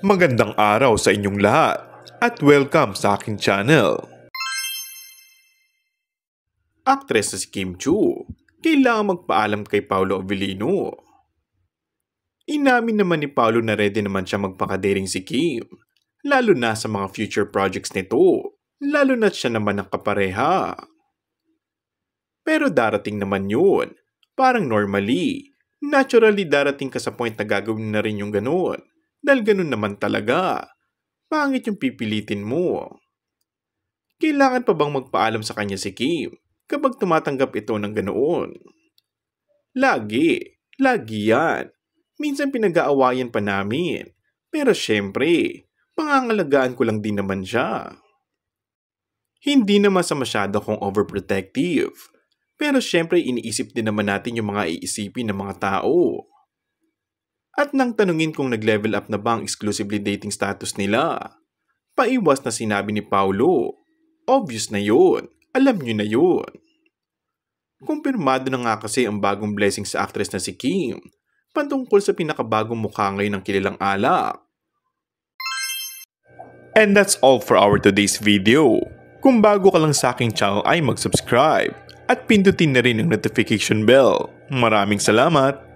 Magandang araw sa inyong lahat at welcome sa aking channel. Aktres na si Kim Chiu, kailangan magpaalam kay Paolo Avellino. Inamin naman ni Paolo na ready naman siya magpakadating si Kim, lalo na sa mga future projects nito, lalo na siya naman ang kapareha. Pero darating naman yun, parang naturally darating ka sa point na gagawin na rin yung ganun. Dahil ganun naman talaga. Pangit yung pipilitin mo. Kailangan pa bang magpaalam sa kanya si Kim kapag tumatanggap ito ng ganoon? Lagi yan. Minsan pinag-aawayan pa namin. Pero syempre, pangangalagaan ko lang din naman siya. Hindi naman sa masyado kong overprotective. Pero syempre iniisip din naman natin yung mga iisipin ng mga tao. At nang tanungin kung nag-level up na ba ang exclusively dating status nila, paiwas na sinabi ni Paolo, obvious na yun, alam nyo na yun. Kumpirmado na nga kasi ang bagong blessing sa actress na si Kim, patungkol sa pinakabagong mukha ngayon ng kilalang alak. And that's all for our today's video. Kung bago ka lang sa aking channel ay mag-subscribe at pindutin na rin ang notification bell. Maraming salamat!